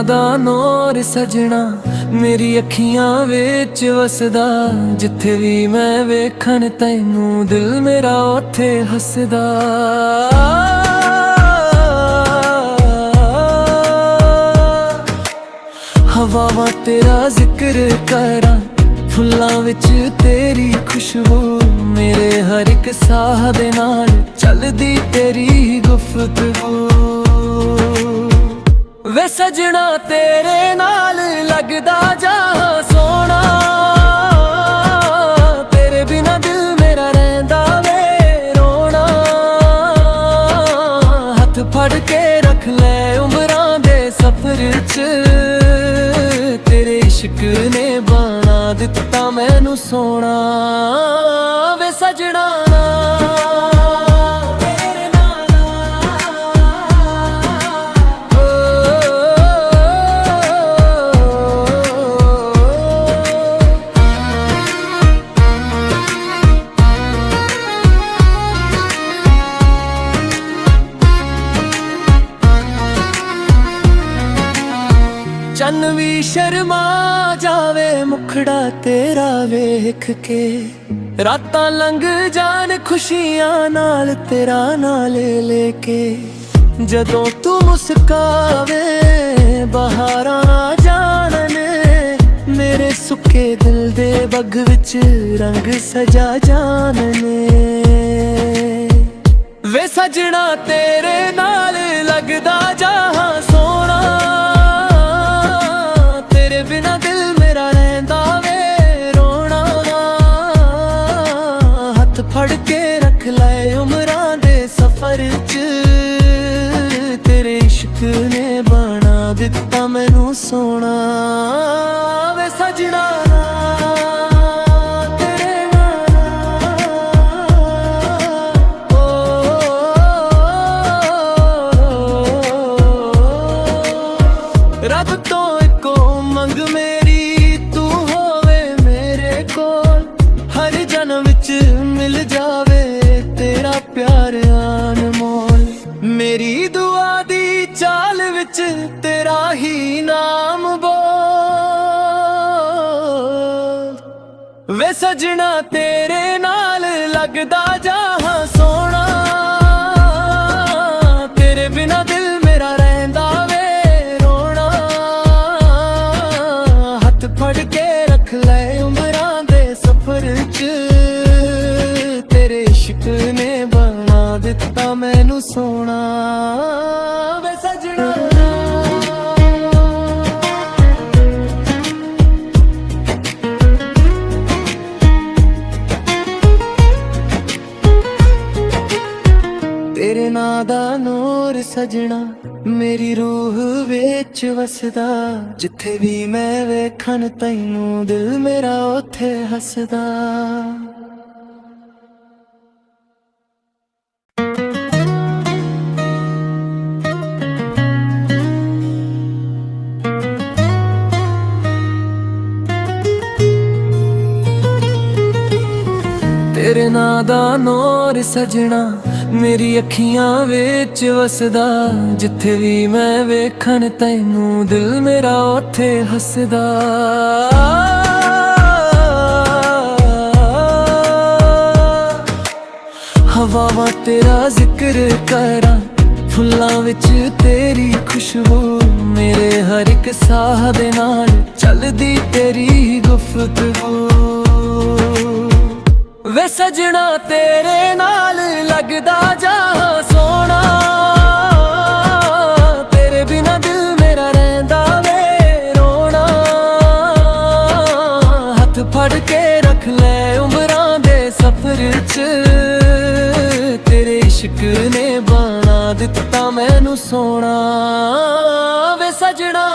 दा नूर सजना मेरी अखियां विच वसदा। जिथे भी मैं वेखन तैनू दिल मेरा उथे हसदा। हवावां तेरा जिक्र करा, फुल्लां विच तेरी खुशबू। मेरे हर एक साह दे नाल चलदी तेरी गुफ्तगू। वे सजना तेरे नाल लगदा जहां सोना। तेरे बिना दिल मेरा रहिंदा वे रोना। हथ फड़ के रख ले उमरां दे सफर च। तेरे इश्क ने बना दिता मैनू सोना। वे सजना चन भी शर्मा जावे मुखड़ा तेरा वेख के। रातां लंघ जान खुशियां नाल तेरा नाल लेके। जदों तू मुस्कावे बहारां जानने। मेरे सुके दिल दे बग विच रंग सजा जानने। वे सजना तेरे नाल लगदा जहां सोना। बिना दिल मेरा रहिंदा वे रोना। हथ फड़ के रख ले उमरां दे सफर च। तेरे इश्क ने बना दिता मैनू सोना। वे सजना रब तो एको मंग मेरी तू होवे मेरे कोल। हर जन्म विच मिल जावे तेरा प्यार अनमोल। मेरी दुआ दी चाल विच तेरा ही नाम बोल। वे सजना तेरे नाल लगदा जहां सोना। तेरे बिना दिल मेरा रहिंदा फड़ के रख ले उमरां दे सफर च। तेरे इश्क ने बना दिता मैनू सोना। वे सजना तेरे नां दा नूर सजना मेरी रूह विच वसदा। जिथे भी मैं वेखन तैनू दिल मेरा उथे हसदा। तेरे नां दा नूर सजना मेरी अखियां विच वसदा। जिथे भी मैं वेखन तैनू दिल मेरा उथे हसदा। हवावां तेरा जिक्र करा, फुल्लां विच तेरी खुशबू। मेरे हर एक साह दे नाल चलदी तेरी गुफ्तगू। वे सजना तेरे नाल लगदा जहां सोना। तेरे बिना दिल मेरा रहिंदा वे रोना। हथ फड़ के रख ले उमरां दे सफर च। तेरे इश्क ने बना दिता मैनू सोना। वे सजना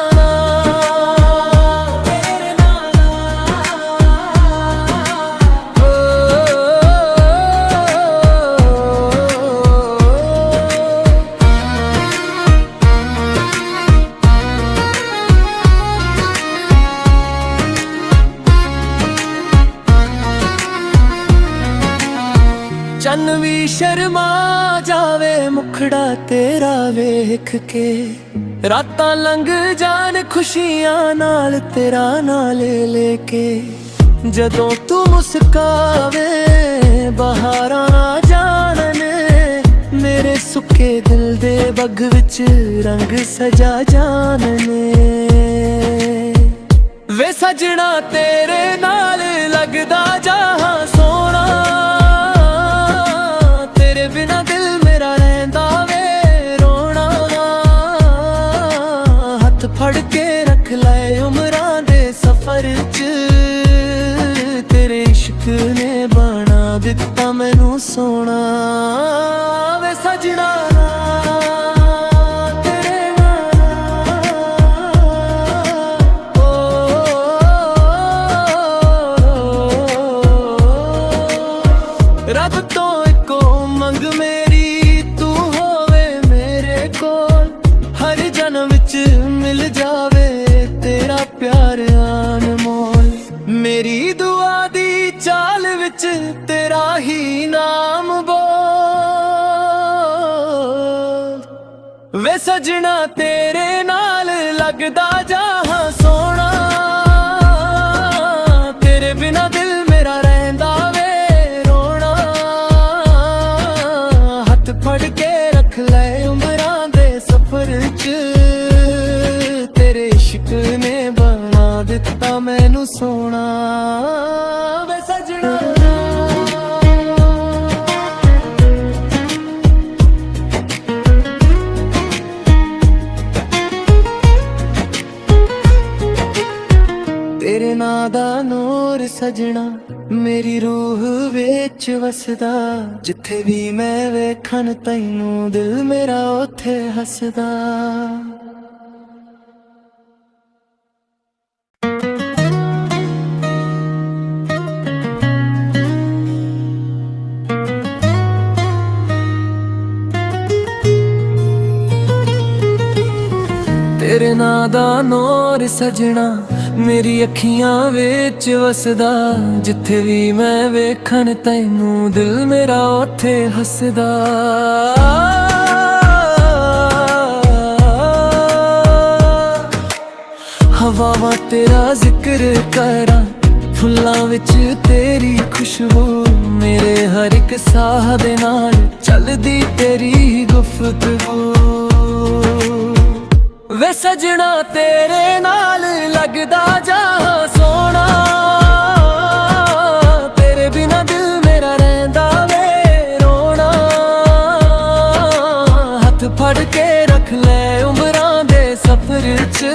चन भी शर्मा जावे मुखड़ा तेरा वेख के। ਰਾਤਾਂ ਲੰਘ ਜਾਣ ਖੁਸ਼ੀਆਂ ਨਾਲ ਤੇਰਾ ਨਾਂ ਲੈ ਕੇ। ਜਦੋਂ ਤੂੰ ਮੁਸਕਾਵੇ ਬਹਾਰਾਂ ਆ ਜਾਣਨ, ਮੇਰੇ ਸੁੱਕੇ ਦਿਲ ਦੇ ਬਗ ਵਿੱਚ ਰੰਗ ਸਜਾ ਜਾਣਨੇ। ਵੇ ਸਜਣਾ ਤੇਰੇ ਨਾਲ ਲੱਗਦਾ ਜਹਾਂ ਸੋਹਣਾ, ਤੇਰੇ ਬਿਨਾ ਦਿਲ ਮੇਰਾ ਰਹਿੰਦਾ ਵੇ ਰੋਣਾ। ਹੱਥ ਫੜ ਕੇ ਰੱਖ ਲੈ ਉਮਰਾਂ ਦੇ ਸਫ਼ਰ 'ਚ, ਤੇਰੇ ਇਸ਼ਕ ਨੇ ਬਣਾ ਦਿੱਤਾ ਮੈਨੂੰ ਸੋਹਣਾ। ਵੇ ਸਜਣਾ ਰੱਬ ਤੋਂ ਇੱਕੋ ਮੰਗ ਮੇਰੀ, ਤੂੰ ਹੋਵੇ ਮੇਰੇ ਕੋਲ। ਹਰ ਜਨਮ ਵਿੱਚ ਮਿਲ ਜਾਵੇ ਤੇਰਾ ਪਿਆਰ ਅਨਮੋਲ। ਮੇਰੀ ਦੁਆ ਦੀ ਚਾਲ ਵਿੱਚ ਤੇਰਾ ਹੀ ਨਾਮ ਬੋਲ। ਵੇ ਸਜਣਾ ਤੇਰੇ ਨਾਲ ਲੱਗਦਾ ਜਹਾਂ ਸੋਹਣਾ, ਤੇਰੇ ਬਿਨਾ ਦਿਲ ਮੇਰਾ ਰਹਿੰਦਾ ਵੇ ਰੋਣਾ। ਹੱਥ ਫੜ ਕੇ ਰੱਖ ਲੈ ਉਮਰਾਂ ਦੇ ਸਫ਼ਰ 'ਚ, ਤੇਰੇ ਇਸ਼ਕ ਨੇ ਬਣਾ ਦਿੱਤਾ ਮੈਨੂੰ ਸੋਹਣਾ। ਵੇ ਸਜਣਾ ਤੇਰੇ ਨਾਂ ਦਾ ਨੂਰ ਸਜਣਾ ਮੇਰੀ ਰੂਹ ਵਿੱਚ ਵਸਦਾ। ਜਿੱਥੇ ਵੀ ਮੈਂ ਵੇਖਣ ਤੈਨੂੰ ਦਿਲ ਮੇਰਾ ਉੱਥੇ ਹੱਸਦਾ। ਤੇਰੇ ਨਾਂ ਦਾ ਨੂਰ ਸਜਣਾ ਮੇਰੀ ਅੱਖੀਆਂ ਵਿੱਚ ਵਸਦਾ। ਜਿੱਥੇ ਵੀ ਮੈਂ ਵੇਖਣ ਤੈਨੂੰ ਦਿਲ ਮੇਰਾ ਉੱਥੇ ਹੱਸਦਾ। ਹਵਾਵਾਂ ਤੇਰਾ ਜ਼ਿਕਰ ਕਰਾਂ, ਫੁੱਲਾਂ ਵਿੱਚ ਤੇਰੀ ਖੁਸ਼ਬੂ। ਮੇਰੇ ਹਰ ਇੱਕ ਸਾਹ ਦੇ ਨਾਲ ਚੱਲਦੀ ਤੇਰੀ ਗੁਫ਼ਤਗੂ। ਵੇ ਸਜਣਾ ਤੇਰੇ ਨਾਲ ਲੱਗਦਾ ਜਹਾਂ ਸੋਹਣਾ, ਤੇਰੇ ਬਿਨਾ ਦਿਲ ਮੇਰਾ ਰਹਿੰਦਾ ਵੇ ਰੋਣਾ। ਹੱਥ ਫੜ ਕੇ ਰੱਖ ਲੈ ਉਮਰਾਂ ਦੇ ਸਫ਼ਰ 'ਚ,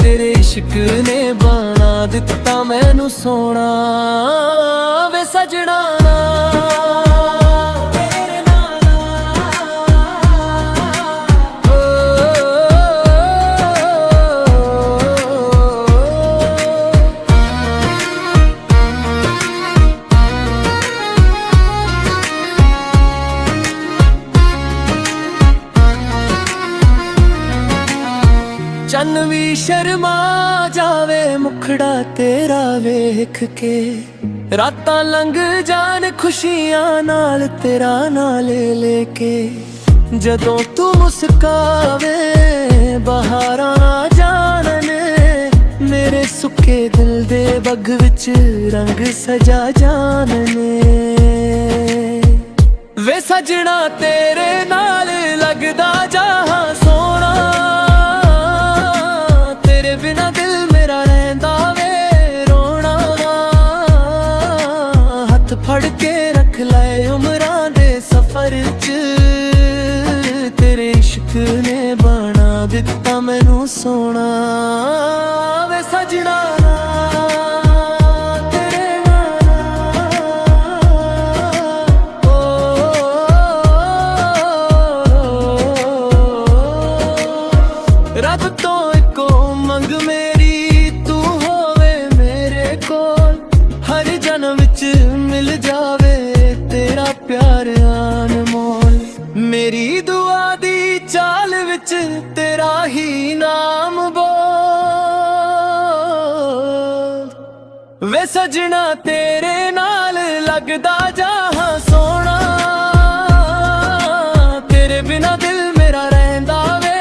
ਤੇਰੇ ਇਸ਼ਕ ਨੇ ਬਣਾ ਦਿੱਤਾ ਮੈਨੂੰ ਸੋਹਣਾ। ਵੇ ਸਜਣਾ ਚੰਨ ਵੀ ਸ਼ਰਮਾ ਜਾਵੇ ਮੁਖੜਾ ਤੇਰਾ ਵੇਖ ਕੇ। ਰਾਤਾਂ ਲੰਘ ਜਾਣ ਖੁਸ਼ੀਆਂ ਨਾਲ ਤੇਰਾ ਨਾਂ ਲੈ ਕੇ। ਜਦੋਂ ਤੂੰ ਮੁਸਕਾਵੇ ਬਹਾਰਾਂ ਆ ਜਾਣਨ, ਮੇਰੇ ਸੁੱਕੇ ਦਿਲ ਦੇ ਬਗ ਵਿੱਚ ਰੰਗ ਸਜਾ ਜਾਣਨੇ। ਵੇ ਸਜਣਾ ਤੇਰੇ ਨਾਲ ਲੱਗਦਾ ਜਹਾਂ ਸੋਹਣਾ, ਤੇਰੇ ਬਿਨਾ ਦਿਲ ਮੇਰਾ ਰਹਿੰਦਾ ਵੇ ਰੋਣਾ। ਹੱਥ ਫੜ ਕੇ ਰੱਖ ਲੈ ਉਮਰਾਂ ਦੇ ਸਫ਼ਰ 'ਚ, ਤੇਰੇ ਇਸ਼ਕ ਨੇ ਬਣਾ ਦਿੱਤਾ ਮੈਨੂੰ ਸੋਹਣਾ। ਵੇ ਸਜਣਾ ਰੱਬ ਤੋਂ ਇੱਕੋ ਮੰਗ ਮੇਰੀ, ਤੂੰ ਹੋਵੇ ਮੇਰੇ ਕੋਲ। ਹਰ ਜਨਮ ਵਿੱਚ ਮਿਲ ਜਾਵੇ ਤੇਰਾ ਪਿਆਰ ਅਨਮੋਲ। ਮੇਰੀ ਦੁਆ ਦੀ ਚਾਲ ਵਿੱਚ ਤੇਰਾ ਹੀ ਨਾਮ ਬੋਲ। ਵੇ ਸਜਣਾ ਤੇਰੇ ਨਾਲ ਲੱਗਦਾ ਜਹਾਂ ਸੋਹਣਾ, ਤੇਰੇ ਬਿਨਾ ਦਿਲ ਮੇਰਾ ਰਹਿੰਦਾ ਵੇ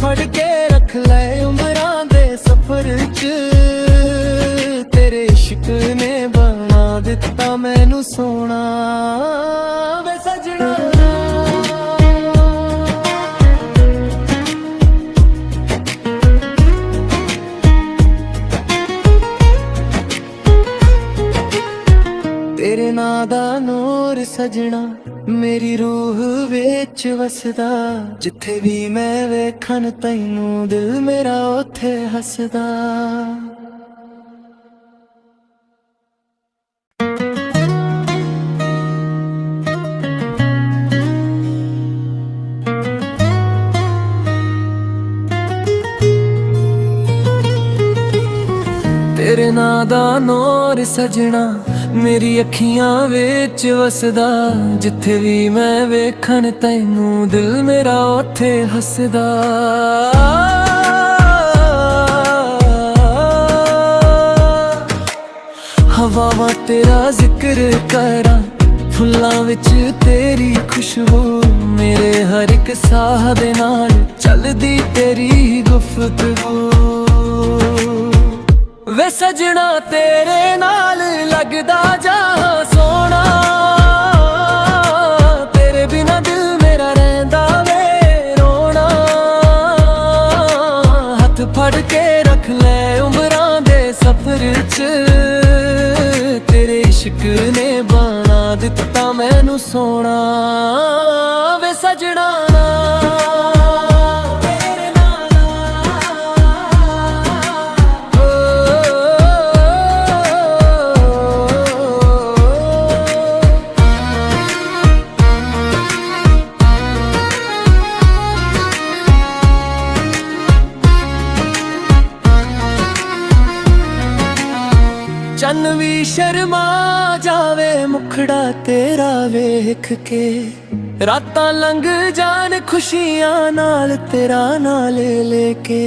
ਫੜ ਕੇ ਰੱਖ ਲੈ ਉਮਰਾਂ ਦੇ ਸਫ਼ਰ 'ਚ ਤੇਰੇ ਇਸ਼ਕ ਨੇ ਬਣਾ ਦਿੱਤਾ ਮੈਨੂੰ ਸੋਹਣਾ ਵੇ ਸਜਣਾ तेरे नां दा नूर सजना मेरी रूह विच वसदा जिथे भी मैं वेखन तैनू दिल मेरा उथे हसदा तेरे नां दा नूर सजना मेरी अखियां विच वसदा जिथे भी मैं वेखन तैनू दिल मेरा उथे हसदा हवावां तेरा जिक्र करा फुल्लां विच तेरी खुशबू मेरे हर एक साह दे नाल चलदी तेरी गुफ्तगू वे सजना तेरे नाल लगदा जहां सोना तेरे बिना दिल मेरा रहंदा वे रोना हथ फड़ के रख ले उमरां दे सफर च तेरे इश्क ने बना दिता मैनू सोहना वे सजना चन भी शर्मा जावे मुखड़ा तेरा वेख के रातां लंघ जान खुशियां नाल तेरा नाल लेके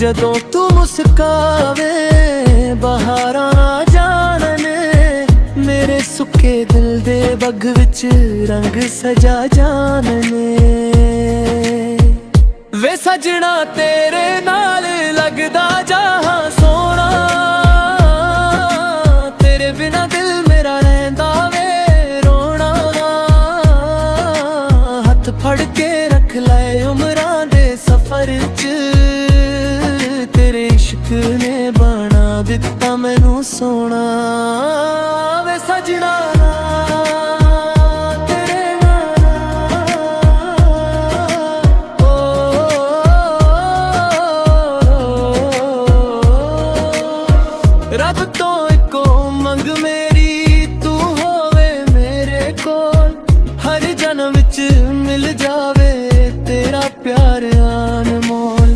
जदों तू मुस्कावे बहारां जानने मेरे सुके दिल दे बग विच रंग सजा जानने वे सजना तेरे नाल लगदा जहां सोना बिना दिल मेरा रहंदा वे रोना हथ फड़ के रख ले उमरां दे सफर च तेरे इश्क ने बना दिता मैनू सोहना वे सजना रब तो इको मंग मेरी तू होवे मेरे कोल हर जन्म विच मिल जावे तेरा प्यार अनमोल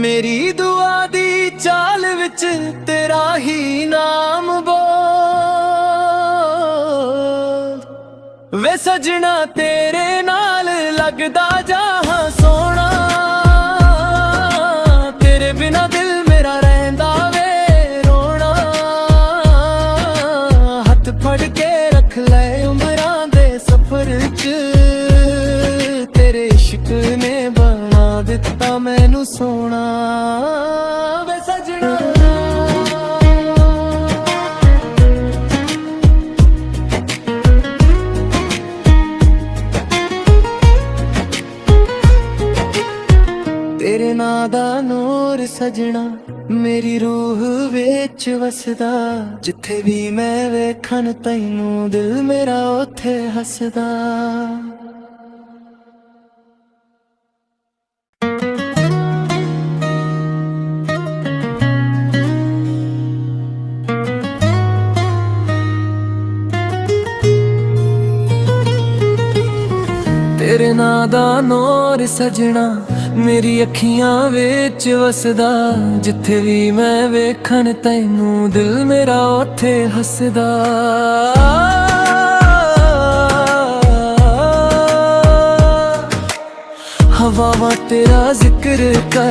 मेरी दुआ दी चाल विच तेरा ही नाम बोल वे सजना तेरे नाल लगदा जहां सोना तेरे बिना दिल मेरा रहंदा फड़ के रख ले उमरां दे सफर च तेरे इश्क ने बना दिता मैनू सोहना वे सजना तेरे नां दा नूर सजना मेरी रूह विच वसदा जिथे भी मैं वेखन तैनू दिल मेरा उथे हसदा तेरे नां दा नूर सजना मेरी अखियां विच वसदा जिथे भी मैं वेखन तैनू दिल मेरा उथे हसदा हवावां तेरा जिक्र कर